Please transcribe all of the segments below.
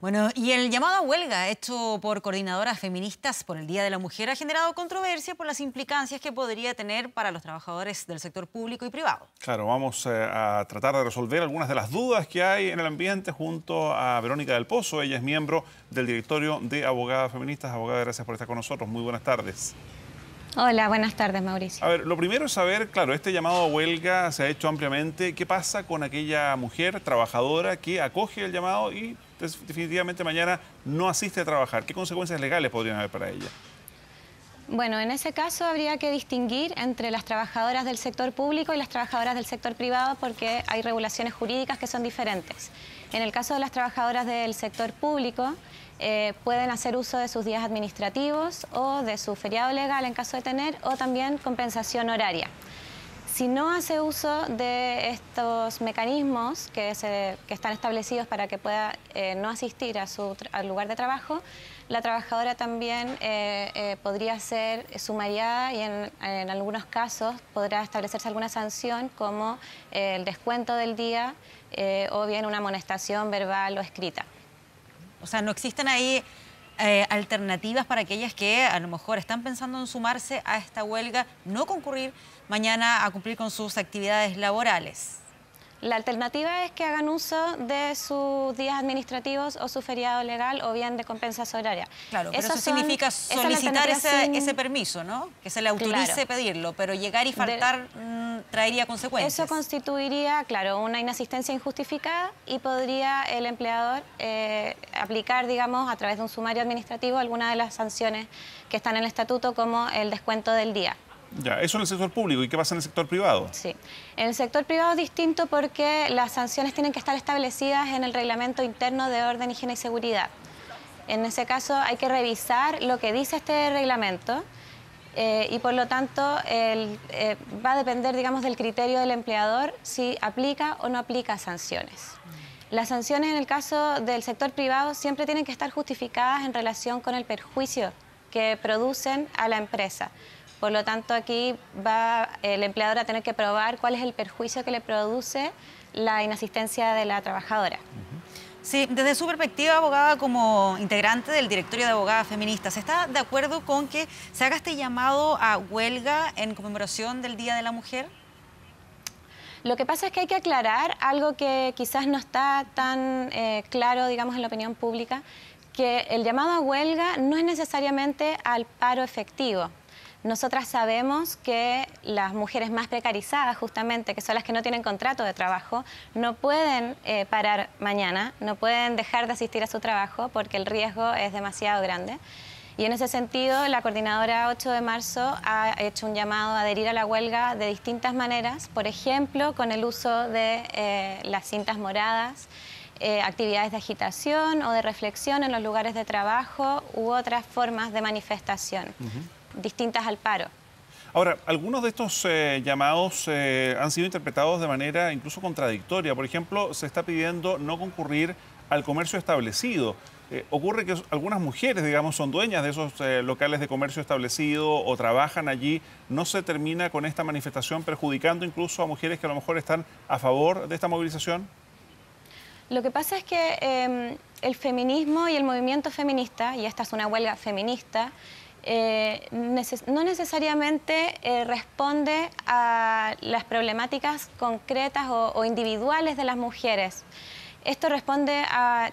Bueno, y el llamado a huelga hecho por coordinadoras feministas por el Día de la Mujer ha generado controversia por las implicancias que podría tener para los trabajadores del sector público y privado. Claro, vamos a tratar de resolver algunas de las dudas que hay en el ambiente junto a Verónica del Pozo. Ella es miembro del directorio de Abogadas Feministas. Abogada, gracias por estar con nosotros. Muy buenas tardes. Hola, buenas tardes, Mauricio. A ver, lo primero es saber, claro, este llamado a huelga se ha hecho ampliamente. ¿Qué pasa con aquella mujer trabajadora que acoge el llamado y definitivamente mañana no asiste a trabajar? ¿Qué consecuencias legales podrían haber para ella? Bueno, en ese caso habría que distinguir entre las trabajadoras del sector público y las trabajadoras del sector privado porque hay regulaciones jurídicas que son diferentes. En el caso de las trabajadoras del sector público, pueden hacer uso de sus días administrativos o de su feriado legal en caso de tener, o también compensación horaria. Si no hace uso de estos mecanismos que están establecidos para que pueda no asistir al lugar de trabajo, la trabajadora también podría ser sumariada y en algunos casos podrá establecerse alguna sanción como el descuento del día o bien una amonestación verbal o escrita. O sea, no existen ahí alternativas para aquellas que a lo mejor están pensando en sumarse a esta huelga, no concurrir mañana a cumplir con sus actividades laborales. La alternativa es que hagan uso de sus días administrativos o su feriado legal o bien de compensación horaria. Claro, pero eso significa solicitar ese permiso, ¿no? Que se le autorice pedirlo, pero llegar y faltar traería consecuencias. Eso constituiría, claro, una inasistencia injustificada y podría el empleador aplicar, digamos, a través de un sumario administrativo alguna de las sanciones que están en el estatuto, como el descuento del día. Ya, eso en el sector público. ¿Y qué pasa en el sector privado? Sí, en el sector privado es distinto porque las sanciones tienen que estar establecidas en el reglamento interno de orden, higiene y seguridad. En ese caso hay que revisar lo que dice este reglamento y por lo tanto va a depender, digamos, del criterio del empleador si aplica o no aplica sanciones. Las sanciones en el caso del sector privado siempre tienen que estar justificadas en relación con el perjuicio que producen a la empresa. Por lo tanto, aquí va el empleador a tener que probar cuál es el perjuicio que le produce la inasistencia de la trabajadora. Sí, desde su perspectiva, abogada, como integrante del directorio de Abogadas Feministas, ¿está de acuerdo con que se haga este llamado a huelga en conmemoración del Día de la Mujer? Lo que pasa es que hay que aclarar algo que quizás no está tan claro, digamos, en la opinión pública, que el llamado a huelga no es necesariamente al paro efectivo. Nosotras sabemos que las mujeres más precarizadas, justamente, que son las que no tienen contrato de trabajo, no pueden parar mañana, no pueden dejar de asistir a su trabajo porque el riesgo es demasiado grande. Y en ese sentido, la Coordinadora 8 de marzo ha hecho un llamado a adherir a la huelga de distintas maneras, por ejemplo, con el uso de las cintas moradas, actividades de agitación o de reflexión en los lugares de trabajo u otras formas de manifestación. Distintas al paro. Ahora, algunos de estos llamados han sido interpretados de manera incluso contradictoria. Por ejemplo, se está pidiendo no concurrir al comercio establecido. Ocurre que algunas mujeres, digamos, son dueñas de esos locales de comercio establecido o trabajan allí. ¿No se termina con esta manifestación perjudicando incluso a mujeres que a lo mejor están a favor de esta movilización? Lo que pasa es que el feminismo y el movimiento feminista, y esta es una huelga feminista, no necesariamente responde a las problemáticas concretas o individuales de las mujeres. Esto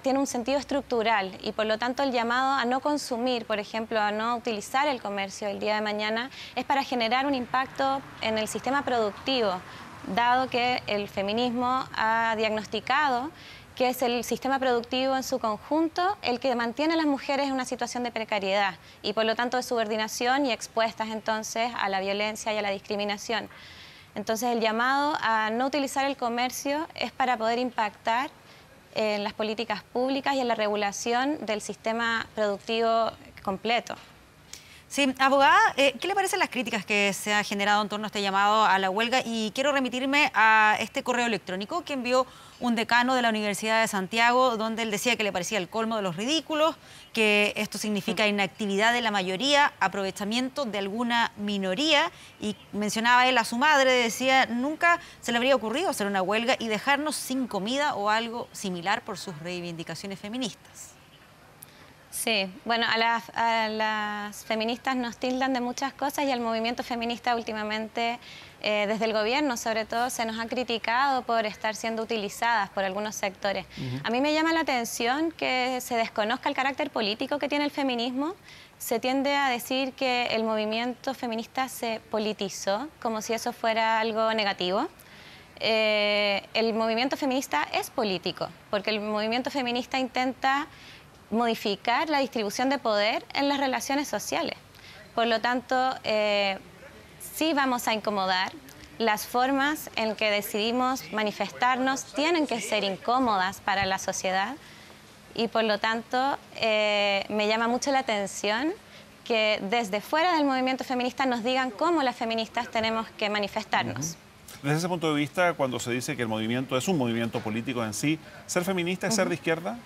tiene un sentido estructural y por lo tanto el llamado a no consumir, por ejemplo, a no utilizar el comercio el día de mañana, es para generar un impacto en el sistema productivo, dado que el feminismo ha diagnosticado que es el sistema productivo en su conjunto el que mantiene a las mujeres en una situación de precariedad y por lo tanto de subordinación y expuestas entonces a la violencia y a la discriminación. Entonces el llamado a no utilizar el comercio es para poder impactar en las políticas públicas y en la regulación del sistema productivo completo. Sí, abogada, ¿qué le parecen las críticas que se han generado en torno a este llamado a la huelga? Y quiero remitirme a este correo electrónico que envió un decano de la Universidad de Santiago, donde él decía que le parecía el colmo de los ridículos, que esto significa inactividad de la mayoría, aprovechamiento de alguna minoría, y mencionaba él a su madre, decía, nunca se le habría ocurrido hacer una huelga y dejarnos sin comida o algo similar por sus reivindicaciones feministas. Sí, bueno, a las feministas nos tildan de muchas cosas y al movimiento feminista últimamente, desde el gobierno sobre todo, se nos ha criticado por estar siendo utilizadas por algunos sectores. A mí me llama la atención que se desconozca el carácter político que tiene el feminismo. Se tiende a decir que el movimiento feminista se politizó, como si eso fuera algo negativo. El movimiento feminista es político, porque el movimiento feminista intenta modificar la distribución de poder en las relaciones sociales. Por lo tanto, sí vamos a incomodar. Las formas en que decidimos manifestarnos tienen que ser incómodas para la sociedad y por lo tanto me llama mucho la atención que desde fuera del movimiento feminista nos digan cómo las feministas tenemos que manifestarnos. Desde ese punto de vista, cuando se dice que el movimiento es un movimiento político en sí, ¿ser feminista es ser de izquierda?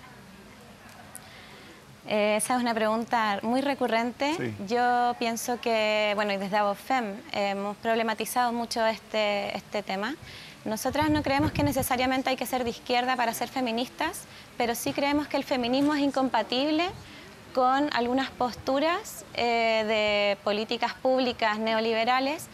Esa es una pregunta muy recurrente. Sí. Yo pienso que, bueno, y desde Abofem hemos problematizado mucho este tema. Nosotras no creemos que necesariamente hay que ser de izquierda para ser feministas, pero sí creemos que el feminismo es incompatible con algunas posturas de políticas públicas neoliberales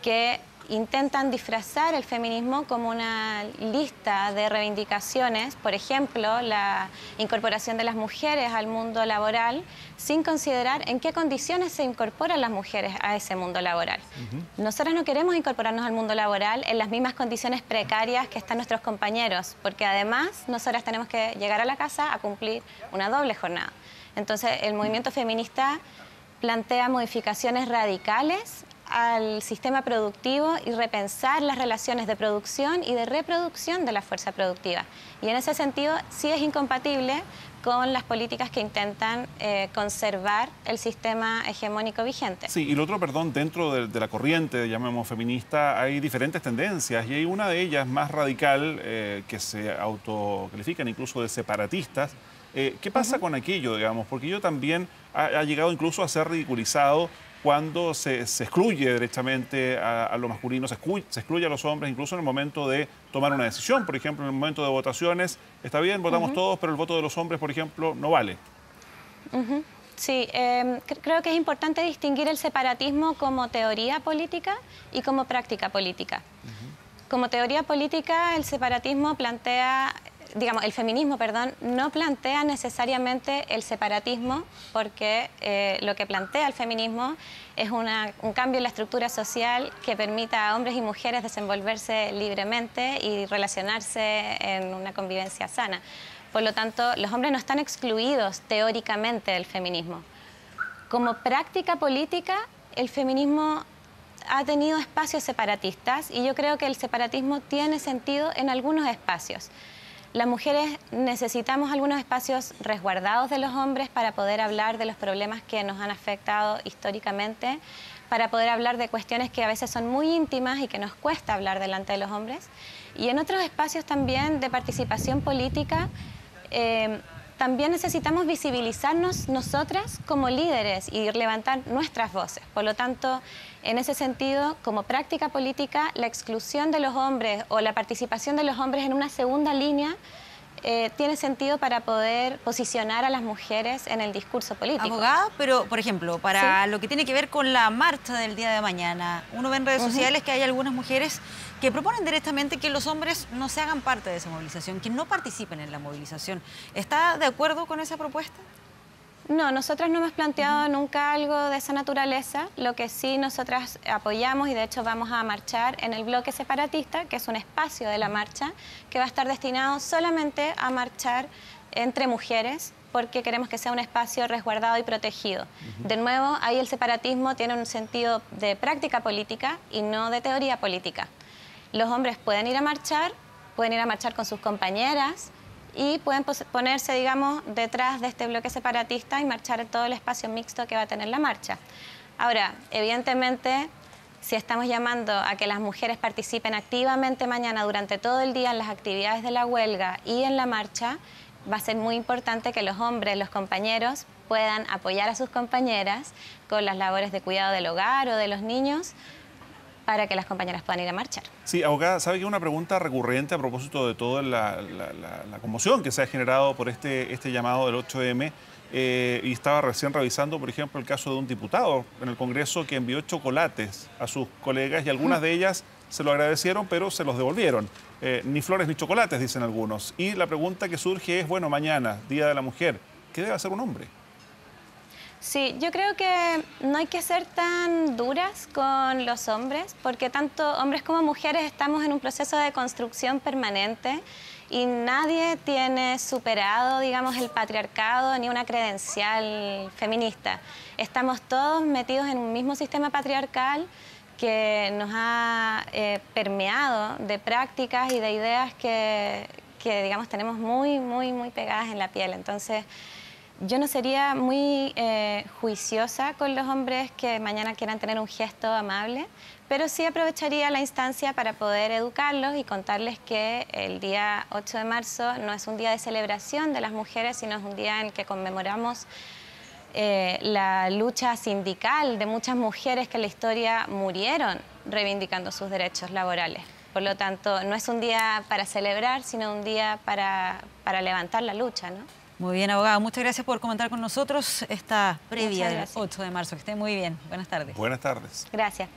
que intentan disfrazar el feminismo como una lista de reivindicaciones, por ejemplo, la incorporación de las mujeres al mundo laboral, sin considerar en qué condiciones se incorporan las mujeres a ese mundo laboral. Nosotros no queremos incorporarnos al mundo laboral en las mismas condiciones precarias que están nuestros compañeros, porque además nosotras tenemos que llegar a la casa a cumplir una doble jornada. Entonces, el movimiento feminista plantea modificaciones radicales al sistema productivo y repensar las relaciones de producción y de reproducción de la fuerza productiva. Y en ese sentido sí es incompatible con las políticas que intentan conservar el sistema hegemónico vigente. Sí, y lo otro, perdón, dentro de la corriente, llamemos feminista, hay diferentes tendencias y hay una de ellas más radical que se autocalifican incluso de separatistas. ¿Qué pasa con aquello, digamos? Porque ello también ha llegado incluso a ser ridiculizado cuando se excluye derechamente a lo masculino, se excluye a los hombres, incluso en el momento de tomar una decisión. Por ejemplo, en el momento de votaciones, está bien, votamos todos, pero el voto de los hombres, por ejemplo, no vale. Sí, creo que es importante distinguir el separatismo como teoría política y como práctica política. Como teoría política, el separatismo plantea... digamos, el feminismo, perdón, no plantea necesariamente el separatismo porque lo que plantea el feminismo es un cambio en la estructura social que permita a hombres y mujeres desenvolverse libremente y relacionarse en una convivencia sana. Por lo tanto, los hombres no están excluidos teóricamente del feminismo. Como práctica política, el feminismo ha tenido espacios separatistas y yo creo que el separatismo tiene sentido en algunos espacios. Las mujeres necesitamos algunos espacios resguardados de los hombres para poder hablar de los problemas que nos han afectado históricamente, para poder hablar de cuestiones que a veces son muy íntimas y que nos cuesta hablar delante de los hombres. Y en otros espacios también de participación política, también necesitamos visibilizarnos nosotras como líderes y levantar nuestras voces. Por lo tanto, en ese sentido, como práctica política, la exclusión de los hombres o la participación de los hombres en una segunda línea tiene sentido para poder posicionar a las mujeres en el discurso político. Abogada, pero por ejemplo, para lo que tiene que ver con la marcha del día de mañana, uno ve en redes sociales que hay algunas mujeres que proponen directamente que los hombres no se hagan parte de esa movilización, que no participen en la movilización. ¿Está de acuerdo con esa propuesta? No, nosotras no hemos planteado nunca algo de esa naturaleza. Lo que sí nosotras apoyamos, y de hecho vamos a marchar en el bloque separatista, que es un espacio de la marcha, que va a estar destinado solamente a marchar entre mujeres, porque queremos que sea un espacio resguardado y protegido. De nuevo, ahí el separatismo tiene un sentido de práctica política y no de teoría política. Los hombres pueden ir a marchar con sus compañeras, y pueden ponerse, digamos, detrás de este bloque separatista y marchar en todo el espacio mixto que va a tener la marcha. Ahora, evidentemente, si estamos llamando a que las mujeres participen activamente mañana durante todo el día en las actividades de la huelga y en la marcha, va a ser muy importante que los hombres, los compañeros, puedan apoyar a sus compañeras con las labores de cuidado del hogar o de los niños, para que las compañeras puedan ir a marchar. Sí, abogada, sabe que una pregunta recurrente a propósito de toda la conmoción que se ha generado por este llamado del 8M y estaba recién revisando, por ejemplo, el caso de un diputado en el Congreso que envió chocolates a sus colegas y algunas de ellas se lo agradecieron, pero se los devolvieron. Ni flores ni chocolates, dicen algunos. Y la pregunta que surge es, bueno, mañana, Día de la Mujer, ¿qué debe hacer un hombre? Sí, yo creo que no hay que ser tan duras con los hombres, porque tanto hombres como mujeres estamos en un proceso de construcción permanente y nadie tiene superado, digamos, el patriarcado ni una credencial feminista. Estamos todos metidos en un mismo sistema patriarcal que nos ha permeado de prácticas y de ideas que digamos, tenemos muy pegadas en la piel. Entonces, yo no sería muy juiciosa con los hombres que mañana quieran tener un gesto amable, pero sí aprovecharía la instancia para poder educarlos y contarles que el día 8 de marzo no es un día de celebración de las mujeres, sino es un día en el que conmemoramos la lucha sindical de muchas mujeres que en la historia murieron reivindicando sus derechos laborales. Por lo tanto, no es un día para celebrar, sino un día para levantar la lucha, ¿no? Muy bien, abogada. Muchas gracias por comentar con nosotros esta previa del 8 de marzo. Que esté muy bien. Buenas tardes. Buenas tardes. Gracias.